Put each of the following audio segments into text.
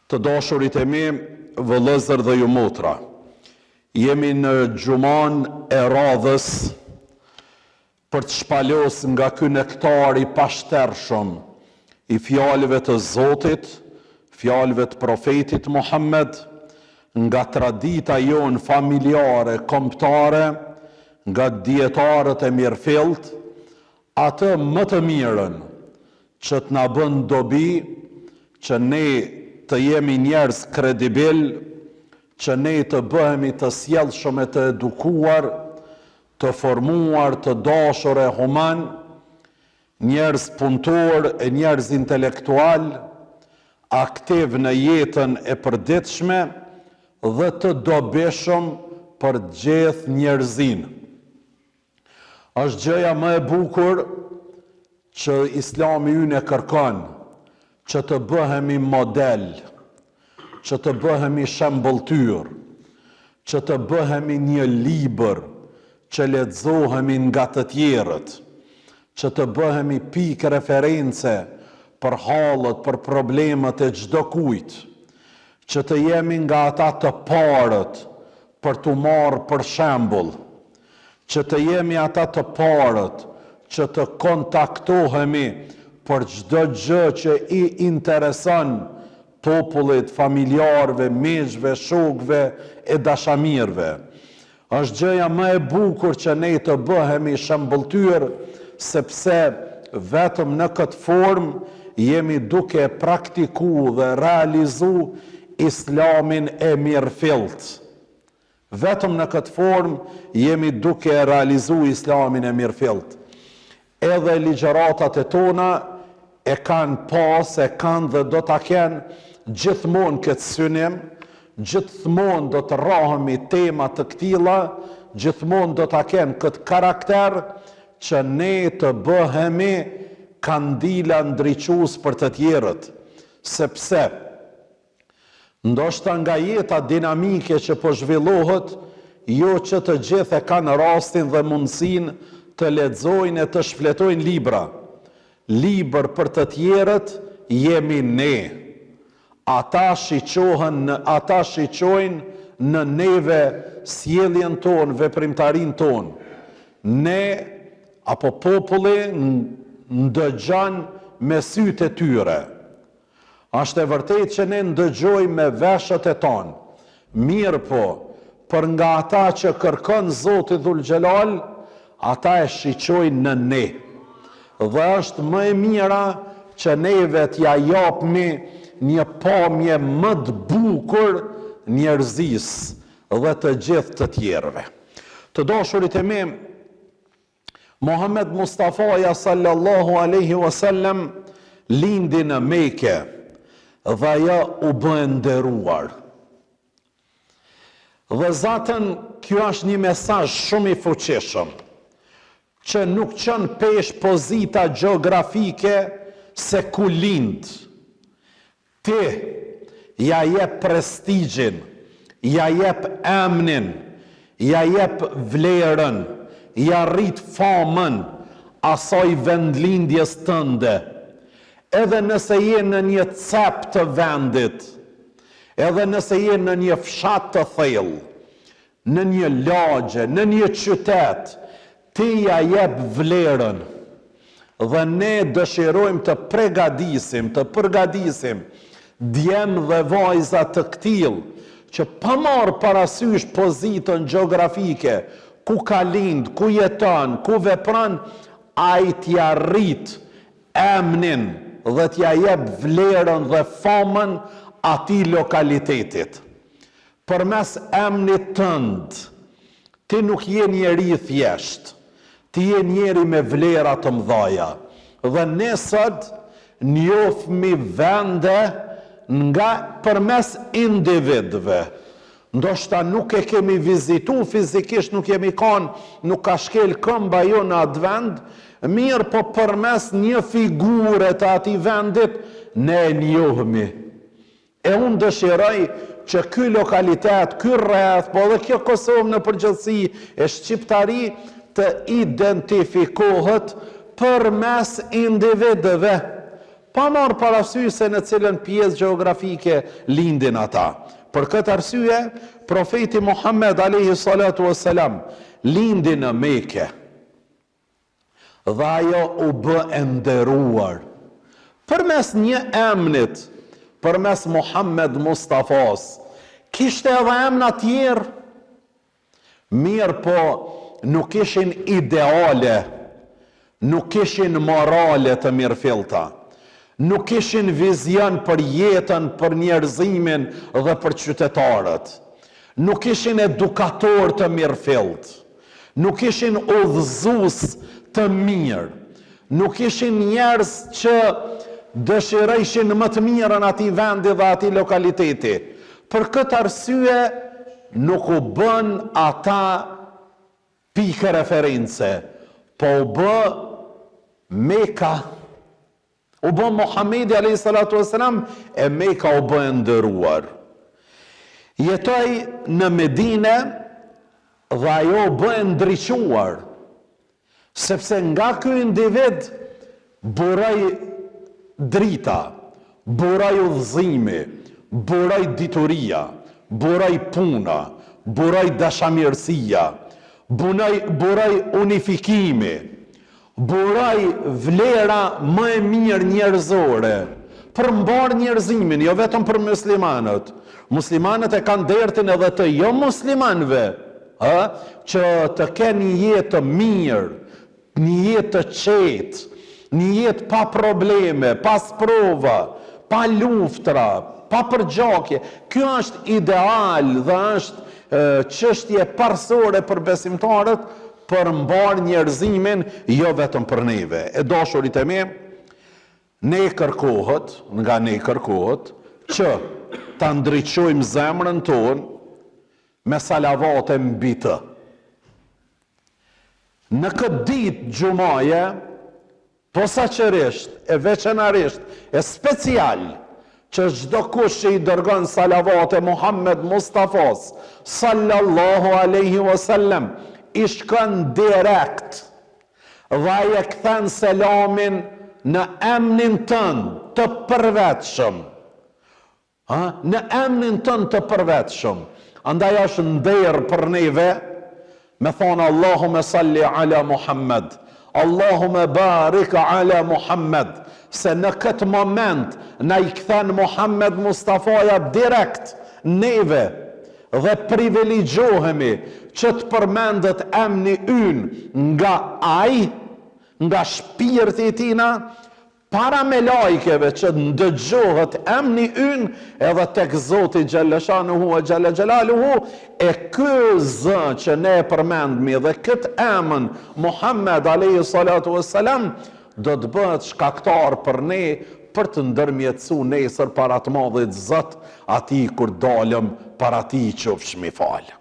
Të dashurit e mi, vëllezër dhe ju motra, jemi në xhuman e radhës për të shpalos nga ky nektar i pashtershëm i fjalëve të Zotit, fjalëve të profetit Muhammed, nga tradita jonë familjare, kombëtare, nga dietarët e mirëfillt, atë më të mirën që të na bën dobi, që ne të jemi njerëz kredibil, që ne të bëhemi të sjellshëm e të edukuar, të formuar, të dashur e human, njerëz punëtor e njerëz intelektual, aktiv në jetën e përditshme dhe të dobishëm për gjithë njerëzin. Është gjëja më e bukur që Islami ynë e kërkon, që të bëhemi model, që të bëhemi shembulltyr, që të bëhemi një libër, që lexohemi nga të tjerët, që të bëhemi pikë reference për hallet, për problemet e çdo kujt, që të jemi nga ata të parët për t'u marrë për shembull, që të jemi ata të parët që të kontaktohemi për çdo gjë që i intereson popullit, familjarëve, miqve, shokëve e dashamirëve. Është gjëja më e bukur që ne të bëhemi shembulltyr, sepse vetëm në këtë formë jemi duke praktikuar dhe realizuar Islamin e mirëfillt. Vetëm në këtë formë jemi duke realizuar Islamin e mirëfillt. Edhe ligjëratat e tona e kanë pas, e kanë dhe do ta kenë gjithmonë këtë synim, gjithmonë do të rrahemi tema të këtilla, gjithmonë do ta kenë këtë karakter që ne të bëhemi kandila ndriçues për të tjerët, sepse ndoshta nga jeta dinamike që po zhvillohet, jo që të gjithë e kanë rastin dhe mundësinë të lexojnë e të shfletojnë libra. Libër për të tjerët jemi ne. Ata shiqojnë në neve sjelljen tonë, veprimtarinë tonë. Ne, apo populli, ndëgjon me sytë e tyre. Është e vërtetë që ne ndëgjojmë me veshët e tonë. Mirë po, për nga ata që kërkon Zoti Dhul Xhelal, ata e shiqojnë në ne. Dhe është më e mira që neve t'ja japmi një pamje më të bukur njerëzisë dhe të gjithë të tjerëve. Të dashurit e mi, Muhammed Mustafaja sallallahu alaihi wasallam lindi në Mekë dhe ajo u bë nderuar. Dhe zatën, kjo është një mesazh shumë i fuqishëm, që nuk qënë pesh pozita gjeografike se ku lind. Ti ja jep prestigjin, ja jep emnin, ja jep vlerën, ja rrit famën asaj vendlindjes tënde. Edhe nëse je në një cep të vendit, edhe nëse je në një fshat të thellë, në një lagje, në një qytet, ti ja jep vlerën. Dhe ne dëshirojmë të përgatisim djem dhe vajza të këtill, që pa marrë parasysh pozitën gjeografike, ku ka lind, ku jeton, ku vepron, ai t'ja rrit emnin dhe t'ja jep vlerën dhe famën atij lokalitetit. Përmes emnit tënd, ti nuk je njeri i thjesht, ti je njeri me vlera të mëdhaja. Dhe ne sot njohmi vende nga përmes individëve. Ndoshta nuk e kemi vizitu fizikisht, nuk jemi kanë, nuk ka shkel këmba jo në atë vend, mirë po përmes një figure të atij vendit, ne e njohmi. E unë dëshiroj që ky lokalitet, ky rreth, po dhe kjo Kosovë në përgjithësi e shqiptari të identifikohet përmes individëve, pa marrë parasysh se në cilën pjesë gjeografike lindin ata. Për këtë arsye, profeti Muhammed alayhi salatu wassalam lindi në Mekë. Dhe ajo u bë e nderuar përmes një emnit, përmes Muhammed Mustafas. Kishte edhe emna tjerë, mirë po nuk ishin ideale, nuk ishin morale të mirëfillta, nuk ishin vizion për jetën, për njerëzimin dhe për qytetarët, nuk ishin edukator të mirëfillt, nuk ishin udhëzues të mirë, nuk ishin njerëz që dëshirojshin më të mirën atij vendi dhe atij lokaliteti. Për këtë arsye nuk u bën ata pikë reference, po u bë Meka, u bë Muhamedi alayhi salatu wassalam, e Meka u bë e nderuar. Jetoi në Medinë dhe ajo u bë e ndriçuar, sepse nga ky individ buroi drita, buroi udhëzimi, buroi dituria, buroi puna, buroi dashamirësia, buroi unifikimi, buroi vlera më e mirë njerëzore, për mbar njerëzimin, jo vetëm për muslimanët. Muslimanët e kanë dertin edhe të jo muslimanëve, që të kenë një jetë të mirë, një jetë të qetë, një jetë pa probleme, pa sprova, pa luftra, pa përgjakje. Kjo është ideal dhe është çështje parsore për besimtarët për mbar njerëzimin, jo vetëm për neve. E dashurit e mi, ne kërkohet që ta ndriçojmë zemrën tonë me salavate mbi të. Në këtë ditë gjumaje, posaçërisht, e veçanarisht, e special, që çdo kush që i dërgon salavate Muhammed Mustafas sallallahu alaihi wasallam i shkon direkt dhe ai e kthen selamin në emnin tënd të përvetshëm. Në emnin tënd të përvetshëm. Andaj është nder për neve me thonë Allahume salli ala Muhammed, Allahume barik ala Muhammed, se në këtë moment na i kthen Muhammed Mustafaja direkt neve dhe privilegjohemi që të përmendet emni ynë nga ai, nga shpirti i tina, para me lajkeve që ndëgjohet emni ynë edhe tek Zoti Gjellëshanuhu e Gjelle Gjelaluhu, e ky zë që ne përmendmi dhe këtë emën Muhammed alayhi salatu wassalam do të bëhet shkaktar për ne për të ndërmjetësu nesër para të madhit Zot, ati kur dalëm para ti qofshmi falë.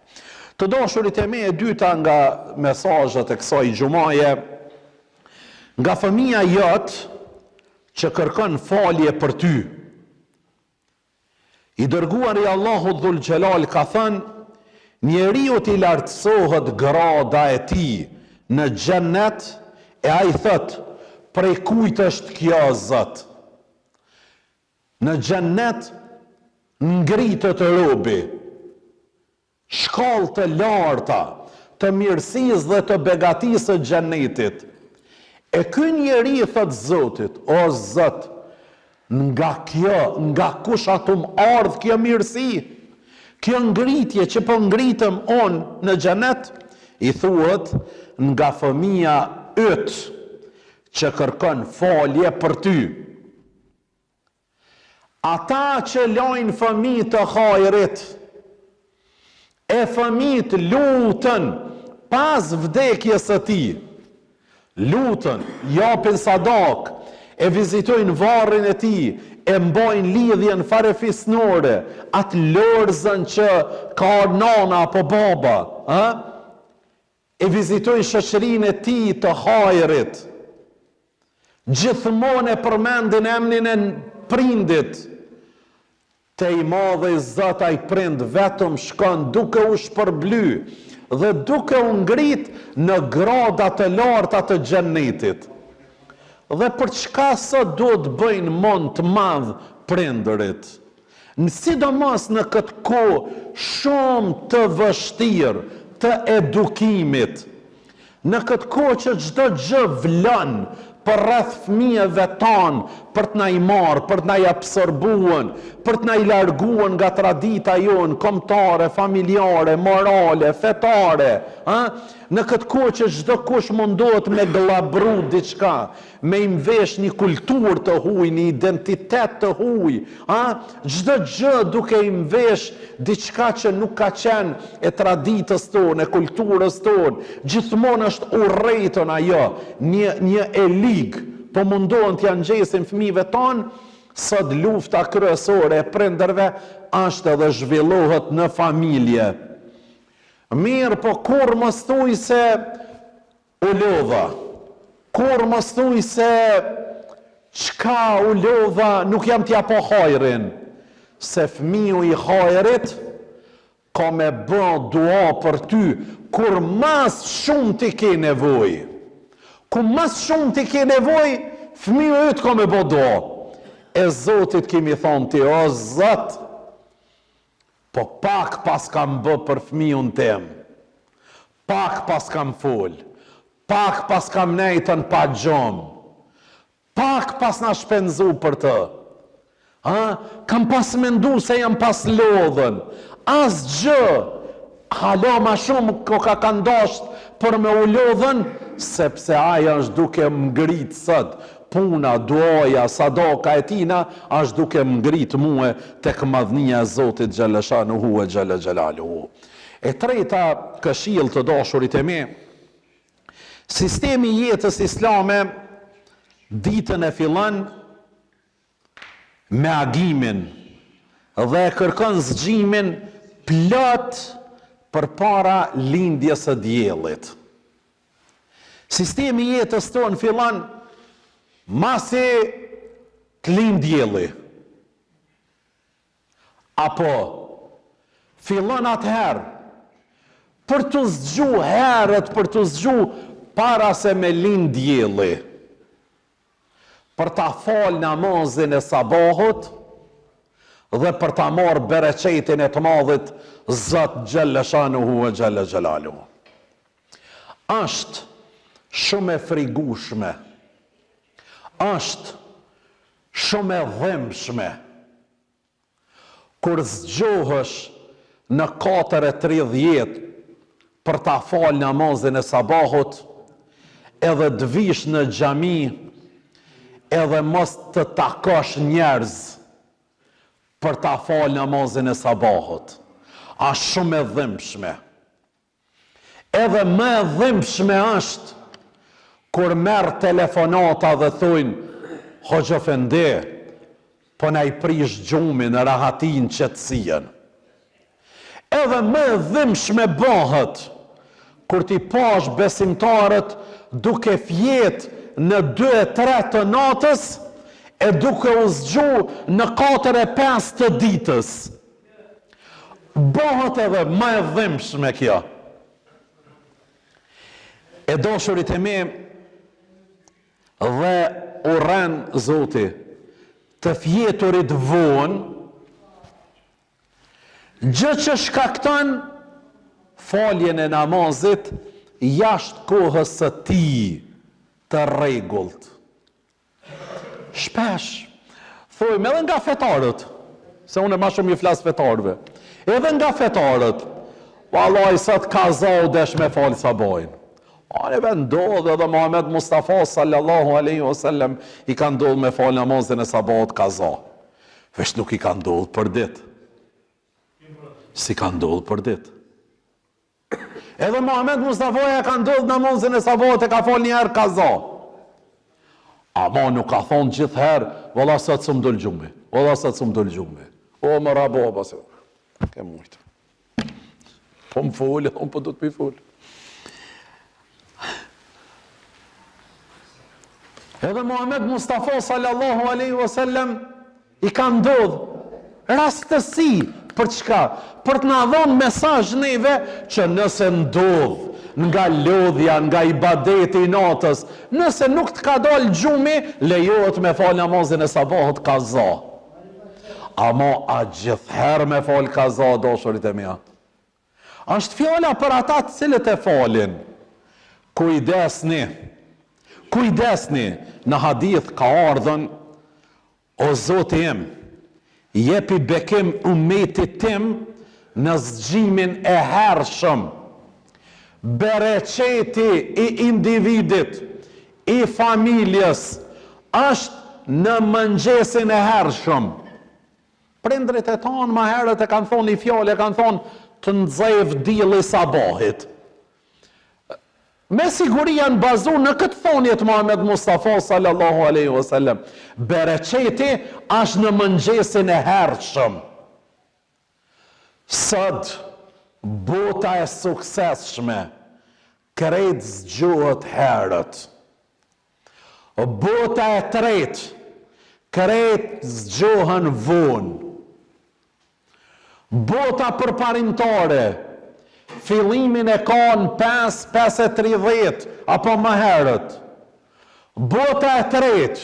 Të dashurit e me, e dyta nga mesazhet e kësaj gjumaje, nga fëmia jot që kërkon falje për ty. I dërguari Allahu Dhul Gjelal ka thënë, njeriu t'i lartësohet grada e tij në xhennet, e ai thot, prej kujt është kjo Zot? Në xhennet ngritet robi, shkallë të larta të mirësisë dhe të begatisë së xhennetit. E ky njeri thot Zotit, o Zot, nga kjo, nga kush atum ardh kjo mirësi, kjo ngritje që po ngritëm on në xhenet, i thuhet nga fëmia yt që kërkon falje për ty. Ata që lajnë fëmijë të hajrit, e fëmijët lutën pas vdekjes së tij, lutën, japin sadak, e vizitojnë varrin e tij, e mbajnë lidhjen farefisnore, atë lorzën që ka nana apo baba, e vizitojnë shoqërinë e tij të hajrit, gjithmonë e përmendin emrin e prindit. Te i madhe i Zot ai prind vetëm shkon duke u shpërbly dhe duke u ngrit në grada të larta të xhennetit. dhe për çka sot duhet bëjnë mend të madh prindërit. Në sidomos në këtë kohë shumë të vështirë të edukimit, në këtë kohë që çdo gjë vlon për rreth fëmijëve tanë, për të na i marrë, për të na i absorbuar, për të na i larguar nga tradita jonë kombëtare, familjare, morale, fetare, Në këtë kohë që çdo kush mundohet me glabru diçka, me i mvesh një kulturë të huaj, një identitet të huaj, çdo gjë duke i mvesh diçka që nuk ka qenë e traditës tonë, e kulturës tonë, gjithmonë është urrejtën ajo, një elig, po mundohen t'ja ngjesin fëmijëve tonë. Sot lufta kryesore e prindërve është edhe zhvillohet në familje. Mirë, po kur mos thuj se u lodha, kur mos thuj se çka u lodha, nuk jam t'ja po hajrin, se fëmiu i hajrit ka me bë dua për ty, kur mas shumë ti ke nevoj. Kur mas shumë ti ke nevoj, fëmiu yt ka me bë dua. E Zotit kemi thonë ti, o Zot, po pak pas kam bë për fëmijën tem, pak pas kam fol, pak pas kam nejtën pa gjom, pak pas na shpenzu për të. Kam pas mendu se jam pas lodhën, as gjë, hala ma shumë ko ka ndosht për me u lodhën, sepse aja është duke më ngrit sot, puna, duaja, sadaka e tina, është duke më ngrit muë tek madhnia e Zotit Xhaleshanuhu e Xhalla Xhelaluhu. E treta këshill të dashurit e mi, sistemi i jetës islame ditën e fillon me agimin dhe kërkon zgjimin plot përpara lindjes së diellit. Sistemi i jetës tonë fillon masi të lind dielli. Apo fillon atëherë për të zgju herët, për të zgju para se me lind dielli, për ta fal namazin e sabahut dhe për ta marrë bereqetin e të madhit Zot Xhaleshanuhu e Xhalla Xhelaluhu. Është shumë e frigushme, është shumë e dhimbshme kur zgjohesh në 4:30 për ta fal namazin e sabahut, edhe të vish në xhami, edhe mos të takosh njerëz për ta fal namazin e sabahut. Është shumë e dhimbshme. Edhe më e dhimbshme është kur merr telefonata dhe thojnë, Hoxha Efendi, po na i prish gjumin, rahatin, qetësien. Edhe më e dhimbshme bëhet kur ti pash besimtarët duke fjet në 2-3 të natës e duke u zgju në 4-5 të ditës. Bëhet edhe më e dhimbshme kjo. E dashurit e mi, dhe urren Zoti të fjeturit vonë, gjë që shkakton faljen e namazit jashtë kohës së tij të rregullt. Shpesh thojmë edhe nga fetarët, se unë më shumë i flas fetarëve, edhe nga fetarët, vallai sot kaza u desh me fal sabahin. Neve ndodhë edhe Muhammed Mustafa sallallahu alaihi wasallam i ka ndodhë me fal namazin e sabahut kaza. Vesh nuk i ka ndodhë për ditë. Si ka ndodhë për ditë. Edhe Muhammed Mustafa ja ka ndodhë namazin e sabahut e ka fal një herë kaza. Ama nuk ka thonë gjithherë, valla sot s'm dol gjumi. Valla sot s'm dol gjumi. O më rabo base. Ke mujtë. Po më folë, unë po do të më folë. Edhe Muhammed Mustafa sallallahu alaihi wasallam i ka ndodhë rastësi për çka? Për të na dhënë mesazh neve që nëse ndodh nga lodhja, nga ibadeti i natës. Nëse nuk të ka dalë gjumi, lejohet me fal namazin e sabahut kaza. Ama a gjithherë me fal kaza, dashurit e mia? Është fjala për ata të cilët e falin. Kujdesni. Kujdesni. Në hadith ka ardhën: o Zoti im, jepi bekim ummetit tim në zgjimin e hershëm. Bereqeti i individit, i familjes, është në mëngjesin e hershëm. Prindrit e tanë ma herët e kanë thonë një fjallë, e kanë thonë të nxev dielli sabahit. Me siguri janë bazu në këtë thonjet Muhammed Mustafa sallallahu alaihi wasallam. Bereqeti është në mëngjesin e hershëm. Sot bota e suksesshme krejt zgjohet herët. Bota e tretë krejt zgjohen vonë. Bota përparimtare fillimin e ka në 5:30 apo më herët. Bota e tretë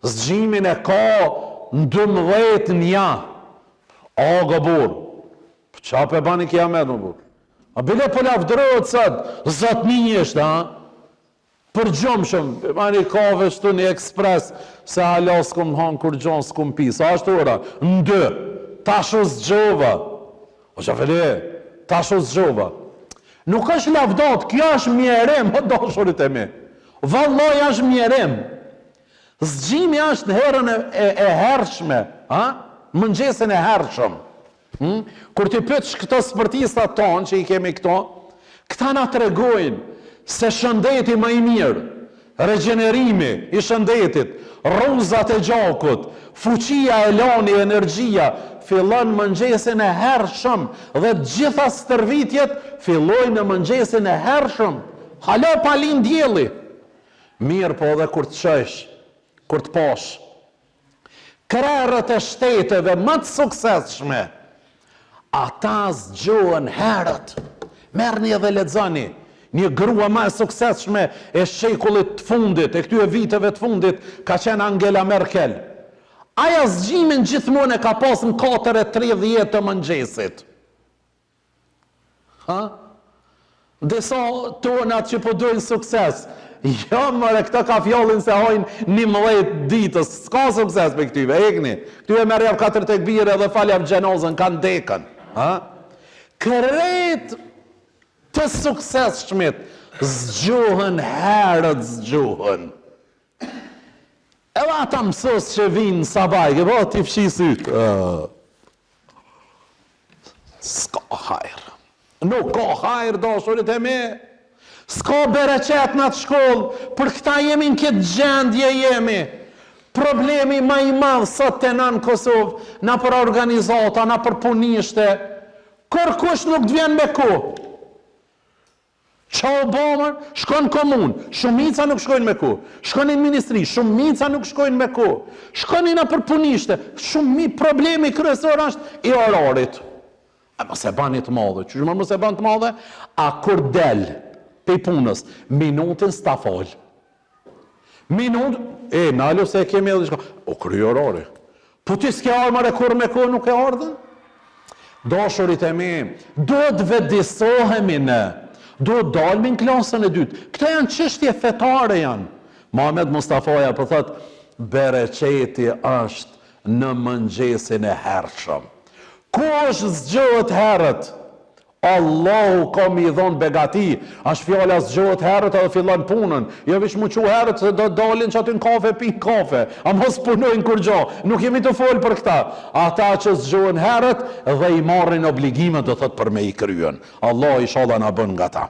zgjimin e ka në 12:01. O gabur, qa pe bani kiamet më burë? A bile po lavdërojët sëtë, zotninjështë, për gjumë shumë, bani kafe shtu një ekspres, se hala s'kum hanë kur gjonë s'kum pisë, a është ora, në 2, tashu zgjova, o që fele, tashu zgjova. Nuk është lavdot, kjo është mjerim, o dashurit e mi. Vallaj është mjerim. Zgjimi është në herën e hershme, mëngjesin e hershëm. Kur ti pyetsh këto sportistat tonë që i kemi këto, këta na tregojnë se shëndeti më i mirë, regenerimi i shëndetit, rruzat e gjakut, fuqia e lani, energjia, fillon mëngjesin e hershëm dhe gjitha stërvitjet fillojnë në mëngjesin e hershëm. Hala pa lind dielli. Mirë po edhe kur të shesh, kur të pash krerët e shteteve më të suksesshme, ata zgjohen herët. Merrni edhe lexoni. Një grua më e suksesshme e shekullit të fundit, e këtyre viteve të fundit, ka qenë Angela Merkel. Aja zgjimin gjithmonë e ka pas në 4:30 të mëngjesit. Disa tonat që po dojnë sukses. Jo, mëre, këta ka fjallin se hojnë 11 ditës. S'ka sukses për këtyve, ekni. Këtyve merjab 4 tekbire dhe faljab gjenozën, kanë dekën. Kret të sukses shmit, zgjohen herët zgjohen. Edhe ata mësës që vinë sabaj, ke po t'i fshi sytë. S'ka hajrë. Nuk ka hajrë, dashurit e me. S'ka bereqet në atë shkollë, për këta jemi në këtë gjendje jemi. Problemi ma i madhë sot të në Kosovë, na për organizata, na për punishte, kërkush nuk të vjen me ku. Qa Obama, shkon komun, shumica nuk shkojnë me ku. Shkonin ministri, shumica nuk shkojnë me ku. Shkonin na për punishte, problemi kryesor është i orarit. A mos e bani të madhe, që shumë mos e bani të madhe, a kur del pe punës, minutin s'ta fal. Nalo se kemi edhe shko, o kry orari. Po ti s'ke armare kur me ku nuk e ardhen? Dashurit e mi, do të vedisohemi ne, do të dalmi në klasën e dytë. Këto janë çështje fetare janë. Muhammed Mustafaja po thot, bereqeti është në mëngjesin e hershëm. Ku është zgjohet herët? Allahu ka mi dhonë begati, është fjala zgjohet herët edhe fillon punën. Jo vish mu qu herët se do dalin që aty në kafe, pi kafe, a mos punojnë kur gjo. Nuk jemi të folë për këta. Ata që zgjohen herët dhe i marrin obligimet do thot për me i kryen. Allah i shala na bën nga ta.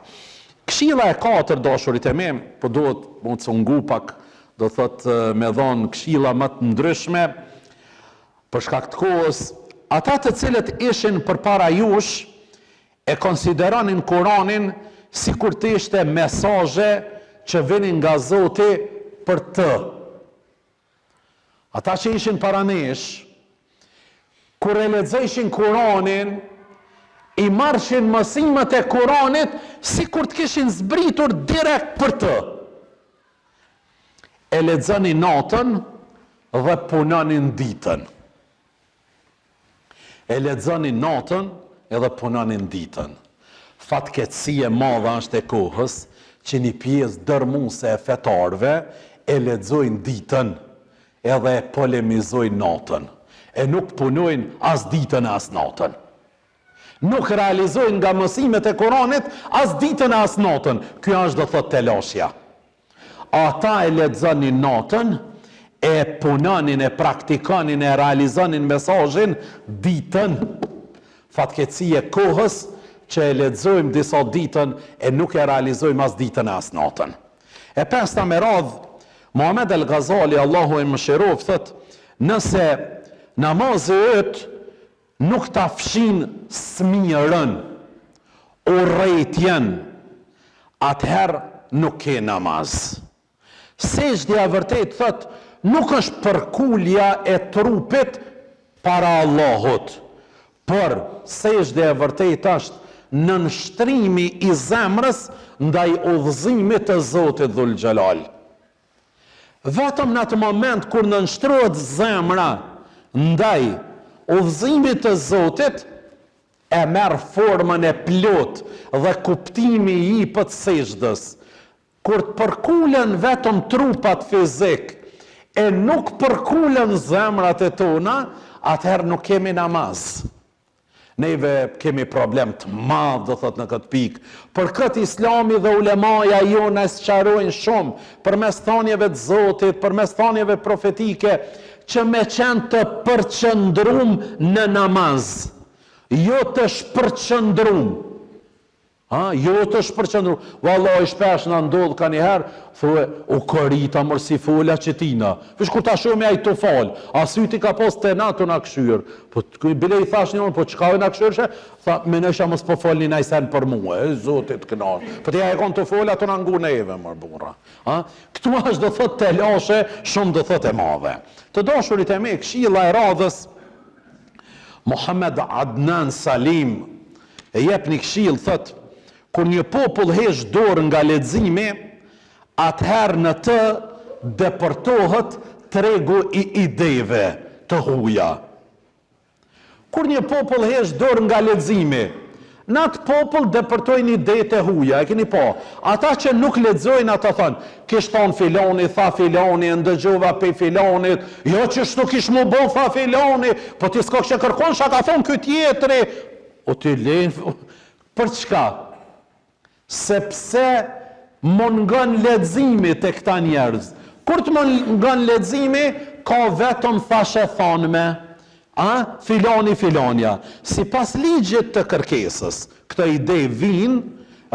Këshilla e 4, dashurit e me, po duhet mu të cungu pak, do thot me dhonë këshilla më të ndryshme, për shkak të kohës, ata të cilët ishin përpara jush, e konsideronin Kur'anin si kur të ishte mesazhe që vinin nga Zoti për të. Ata që ishin para nesh, kur e lexojshin Kur'anin, i marshin mësimet e Kuranit si kur të kishin zbritur direkt për të. E lexoni natën dhe punonin ditën. E lexoni natën edhe punonin ditën. Fatkeqësia e madhe është e kohës që një pjesë dërmuese e fetarëve e lexojnë ditën edhe e polemizojnë natën. E nuk punojnë as ditën as natën. Nuk realizojnë nga mësimet e Kuranit as ditën as natën. Ky është do thotë telashja. Ata e lexonin natën, e punonin, e praktikonin, e realizonin mesazhin ditën. Fatkeqësia e kohës që e lexojmë disa ditën e nuk e realizojmë as ditën as natën. E pesta me radh, Muhammed El Ghazali, Allahu e mëshiroft, thot, nëse namazi yt nuk ta fshin smirën, urrejtjen, atëherë nuk ke namaz. Sejdja vërtet, thot, nuk është përkulja e trupit para Allahut, por sejdja vërtet është nënshtrimi i zemrës ndaj udhëzimit të Zotit Dhul Xhelal. Vetëm në atë moment kur nënshtrohet zemra ndaj udhëzimit të Zotit, e merr formën e plot dhe kuptimi i për sejdës. Kur të përkulen vetëm trupat fizik e nuk përkulen zemrat e tona, atëherë nuk kemi namaz. Neve kemi problem të madh, do thot, në këtë pikë. Për këtë Islami dhe ulemaja jonë e sqarojnë shumë, përmes thanjeve të Zotit, përmes thanjeve profetike, që me qenë të përqëndrum në namaz, jo të shpërqëndrum. Jo të shpërqëndrum. Vallahi shpesh në ndodh ka njëherë, thue, u korita mërë si fola qëtina. Vish kur ta shumë ja i të falë, a syti ka pos të natu në këshyrë. Po bile i thash një unë, po qka në këshyrë, tha, me nësha mos po falë një najsen për mua, e zotit kënar. Po t'ja e konë të folë, ato në ngu neve, mërë burra. Këtu është do thot të lashe, shumë do thot e madhe. Të dashurit e me, këshilla e radhës, Muhammed Adnan Salim, e jep një këshill, thot, kur një popull hesh dorë nga leximi, atëherë në të depërtohet tregu i ideve të huaja. Kur një popull hesh dorë nga leximi, në atë popull depërtojnë ide të huaja, e keni pa. Ata që nuk lexojnë, ata thonë, kish thonë filoni, tha filoni, ndëgjova pe filonit, jo që shtu kish mu bo, tha filoni, po ti s'ko kështë kërkon, shka ka thonë këtë tjetëri. O ti lejnë, për çka? Sepse mungon leximi të këta njerëz. Kur të mungon leximi, ka vetëm thashe thonme, filonja. Si pas ligjit të kërkesës, këto ide vinë,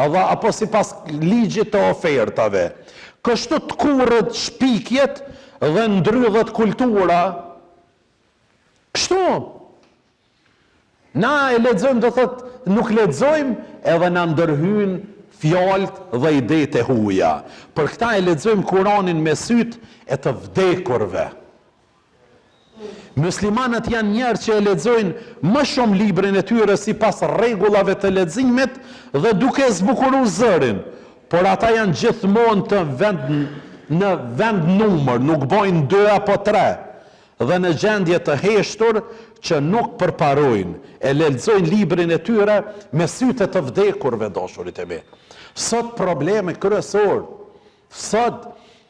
apo si pas ligjit të ofertave. Kështu të kurët shpikjet dhe ndrydhet kultura. Kështu. Na e lexojmë, do thotë, nuk lexojmë, edhe na ndërhyjnë fjalt dhe idejt e huaja. Për këta e lexojmë Kuranin me syt e të vdekurve. Muslimanët janë njerë që e lexojnë më shumë librin e tyre si pas rregullave të leximit dhe duke zbukuru zërin, por ata janë gjithmonë në vend numër, nuk bojnë 2 apo 3, dhe në gjendje të heshtur që nuk përparojnë, e lexojnë librin e tyre me sytë të vdekurve, dashurit e mi. Sot problemi kryesor, sot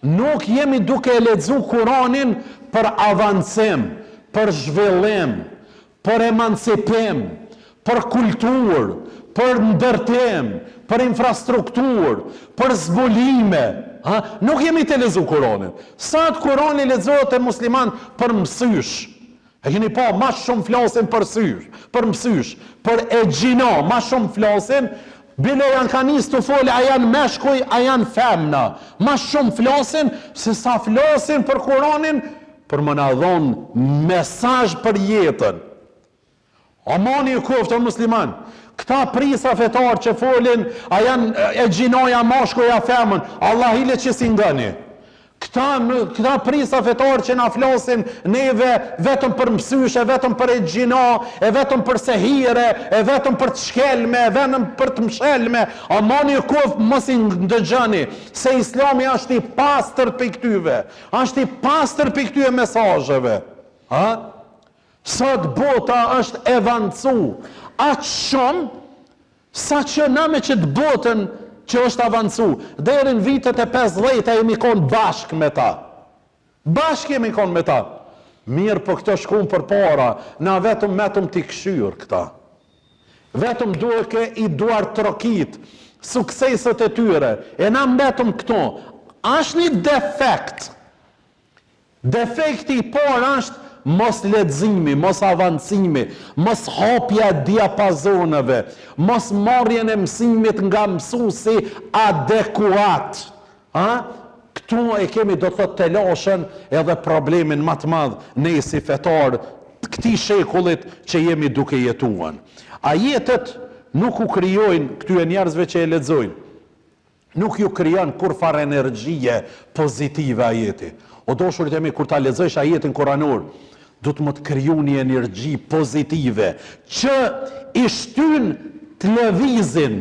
nuk jemi duke e lexuar Kuranin për avancim, për zhvillim, për emancipim, për kulturë, për ndërtim, për infrastrukturë, për zbulime. Nuk jemi të lexuar Kuranin. Sot Kurani lexohet te musliman për mësysh. E keni pa, ma shumë flasin për sysh, për mësysh, për e gjina, ma shumë flasin. Bile janë ka nis të folë, a janë meshkuj, a janë femna. Ma shumë flasin, se sa flasin për Kuranin, për më na dhonë mesazh për jetën. Amani i koftë o musliman, këta prisa fetar që folin, a janë e gjinoja, mashkuja, femën, Allah hile që si ngani. Këta prisa fetar që na flasin neve vetëm për mësyshe, vetëm për e gjina, e vetëm për sehire, e vetëm për të shkelme, e vetëm për të mshelme, a mani kof mos i ndëgjani, se Islami është i pastër për këtyve, është i pastër për këtyve mesazheve. Sot bota është evancu, aq shumë, sa që na me qëtë botën që është avancu, deri në vitet e 50 jemi konë bashkë me ta. Bashkë jemi konë me ta. Mirë për këtë shkun për para, na vetëm t'i këshyrë këta. Vetëm duke i duar trokit, sukseset e tyre, e na vetëm këto. Ashtë një defekt. Defekti i parë është mos leximi, mos avancimi, mos hapja diapazoneve, mos marrjen e mësimit nga mësuesi adekuat. Këtu e kemi do të thotë të lashën edhe problemin më të madh ne si fetar të këtij shekullit që jemi duke jetuar. Ajetet nuk u krijojnë këtyre njerëzve që e lexojnë. Nuk ju krijon kurfar energjie pozitive ajeti. O doshurit e mi, kur ta lexosh ajetin kuranor, do të më të kriju një energji pozitive, që i shtyn të lëvizin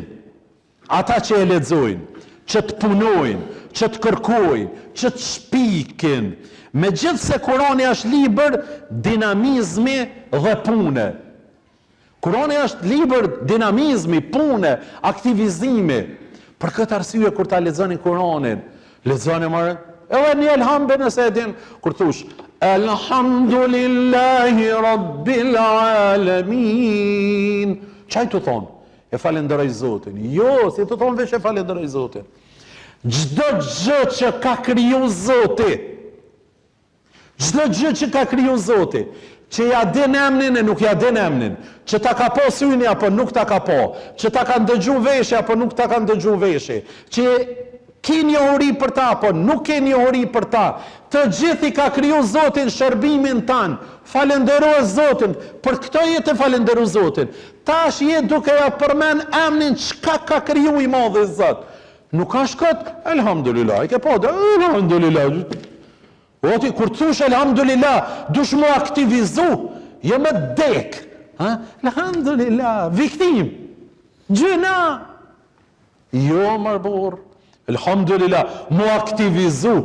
ata që e lexojnë, që të punojnë, që të kërkojnë, që të shpikin. Megjithse Kurani është libër dinamizmi dhe pune. Kurani është libër dinamizmi, pune, aktivizimi. Për këtë arsye kur ta lexoni Kuranin, lexoni më edhe një elhambe nëse e din, kur thush Alhamdulillahi Rabbil Alamin. Çaj të thonë? E falenderoj Zotin. Jo, si të thonë veç e falenderoj Zotin. Çdo gjë që ka kriju Zoti, çdo gjë që ka kriju Zoti, që ja din emnin e nuk ja din emnin, që ta ka po syni apo nuk ta ka po, që ta ka ndëgju veshi apo nuk ta ka ndëgju veshi, që ke njohuri për ta, apo nuk ke njohuri për ta, të gjithi ka kriju Zotin shërbimin tanë, falenderoj Zotin, për këto jetë e falenderu Zotin, tash jetë duke ja përmen emnin çka ka kriju i madhe Zot. Nuk ka shkot, elhamdulillah, i ke po, elhamdulillah, oti, kur të thush elhamdulillah, dush mu aktivizu, jo me dek, elhamdulillah, viktim, gjëna, jo marbor, elhamdulillah, mu aktivizu,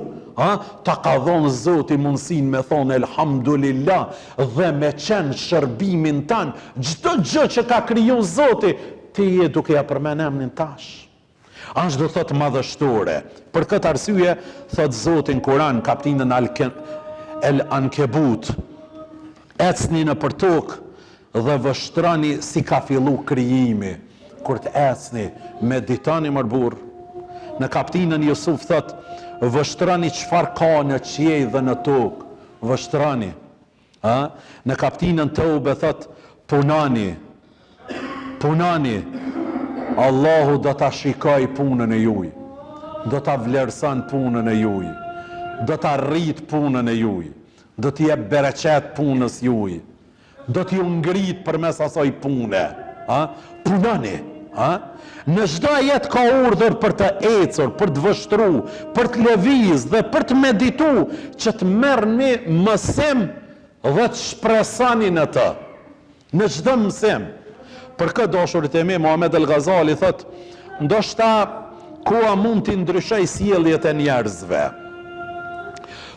ta ka dhonë Zoti mundësin me thonë elhamdulillah dhe me qenë shërbimin tanë, çdo gjë që ka kriju Zoti, ti je duke ja përmen emnin tash. Ashtë do thotë madhështore. Për këtë arsye, thotë Zoti në Kur'an, kapitullin El Ankebut, ecni në për tokë dhe vështrani si ka fillu krijimi. Kur të ecni, meditani mërbur. Në kapitullin Jusuf thotë, vështrani çfarë ka në qiell dhe në tokë. Vështrani. Në kapitullin Teube thotë, punani. Punani. Allahu do ta shikoj punën e juj, do ta vlerëson punën e juj, do ta rrit punën e juj, do t'i jep bereqet punës juj, do t'ju ngrit përmes asaj pune. Punani. Në çdo jetë ka urdhër për të ecur, për të vështru, për të lëviz dhe për të meditu, që të merrni mësim dhe të shpresani në të. Në çdo mësim. Për këtë dashurit e mi, Muhammed El Ghazali thot, ndoshta koha mund t'i ndryshoj sjelljet e njerëzve,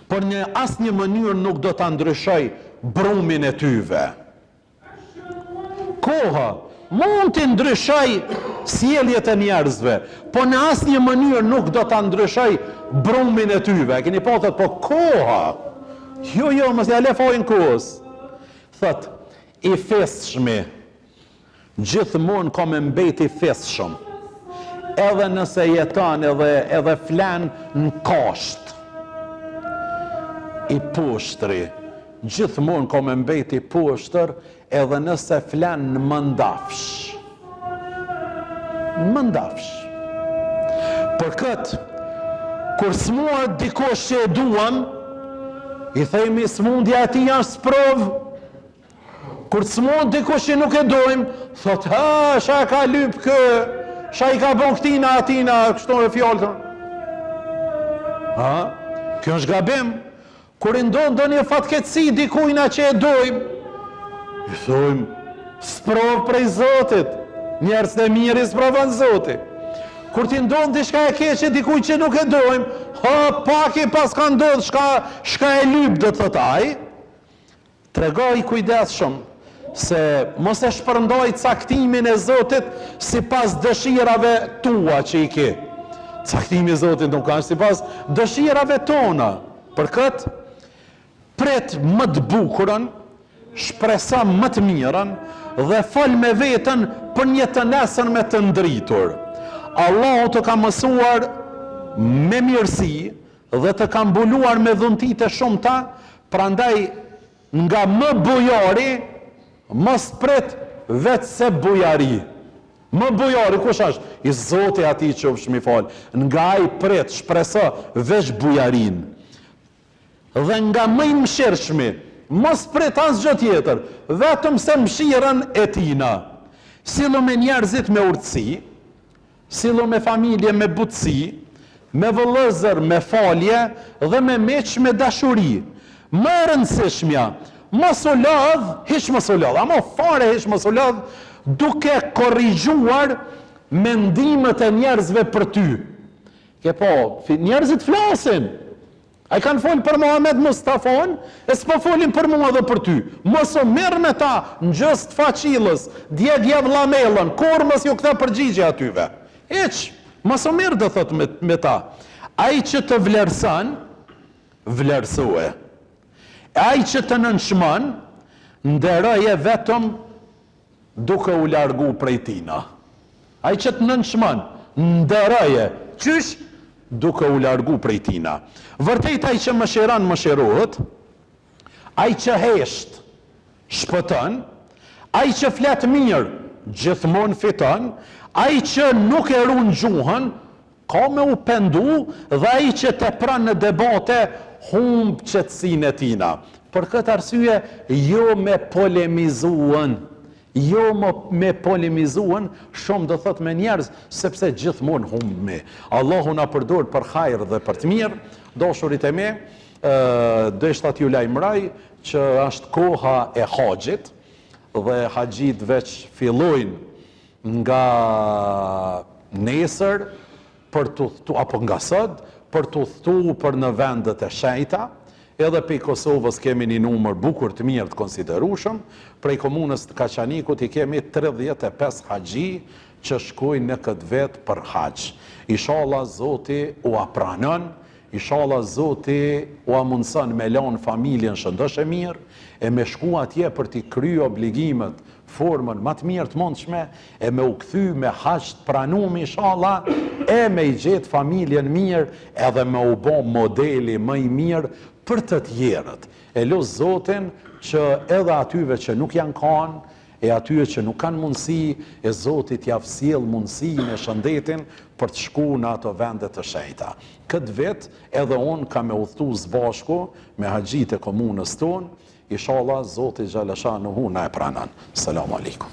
por në asnjë mënyrë nuk do ta ndryshoj brumin e tyve. Koha mund t'i ndryshoj sjelljet e njerëzve, por në asnjë mënyrë nuk do ta ndryshoj brumin e tyve. Keni pa thot, po koha. Jo, mos ja le fojin kohës. Thot, i fesshmi gjithmonë ka me mbeti fesshëm, edhe nëse jeton edhe flan në kasht. I poshtri gjithmonë ka me mbeti poshtër, edhe nëse flan në mëndafsh. Në mëndafsh. Për këtë, kur smuar dikosh që e duam, i themi smundja ati është sprovë. Kur të smon dikush që nuk e dojmë, thot, sha ka lyp kë, sha i ka bon këtina atina, kështu e fjallë. Kjo është gabim. Kur i ndodh një fatkeqësi dikujna që e dojmë, i thojmë, sprov prej Zotit. Njerëz të mirë i sprovon Zoti. Kur ti ndodh diçka e keqe dikujt që nuk e dojmë, pak i pas ka ndodh shka e lyp, do të thot ai. Tregoj kujdesshëm se mos e shpërndoj caktimin e Zotit sipas dëshirave tua që i ke. Caktimi i Zotit nuk ka sipas dëshirave tona. Për këtë, pret më të bukurën, shpresa më të mirën dhe fol me veten për një të nesër me të ndritur. Allahu të ka mësuar me mirësi dhe të ka mbuluar me dhuntit e shumta, prandaj nga më bujari mos pret vetë se bujari. Më bujari kush është? I Zoti ati që është mi fal. Nga ai pret shpresa veç bujarin. Dhe nga më i mëshirshmi, mos pret asgjë tjetër, vetëm se mëshirën e tina. Sillu me njerëzit me urtësi, sillu me familje me butësi, me vëllëzër me falje dhe me meq me dashuri. Më rëndësishmja, mos u lodh, hiç mos u lodh, ama fare hiç mos u lodh, duke korrigjuar mendimet e njerëzve për ty. Ke po, njerëzit flasin. Ai kanë folë për Muhammed Mustafon, e s'po folin për mua dhe për ty. Mos u merr me ta, ngjës të faqillës, dje vllamellën, kur mos ju kthe përgjigje atyve. Hiç, mos u merr do thot me ta. Ai që të vlerëson, vlerësoje. Ai që të nënçmon, nderoje vetëm duke u largu prej tina. Ai që të nënçmon, nderoje. Qysh? Duke u largu prej tina. Vërtet ai që mëshiron mëshirohet, ai që hesht shpëton, ai që flet mirë gjithmonë fiton, ai që nuk e ruan gjuhën ka me u pendu, dhe ai që tepron në debate humb qetësinë e tina. Për këtë arsye jo me polemizuan. Jo me polemizuan shumë do thot me njerëz, sepse gjithmonë humbi. Allahu na përdor për hajër dhe për të mirë. Dashurit e me, deshta t'ju lajmëroj që është koha e haxhit dhe haxhit veç fillojnë nga nesër për të udhëtu apo nga sot për të udhëtu për në vendet e shenjta. Edhe prej Kosovës kemi një numër bukur të mirë të konsiderueshëm, prej komunës të Kaçanikut i kemi 35 haxhi që shkojnë në këtë vit për haxh. Inshallah Zoti u pranon, inshallah Zoti u mundson me lënë familjen shëndosh e mirë, e me shku atje për t'i kryer obligimet formën më të mirë të mundshme, e me u kthy me haxh të pranuar inshallah, e me i gjetë familjen mirë, edhe me u bë modeli më i mirë për të tjerët. E lut Zotin që edhe atyve që nuk janë kanë, e atyve që nuk kanë mundësi, e Zotit ja sjell mundësinë e shëndetin për të shkuar në ato vende të shenjta. Këtë vit edhe unë kam udhëtu së bashku me haxhit e komunës tonë, inshallah Zoti xhalesha në hu na e pranon. Selam aleikum.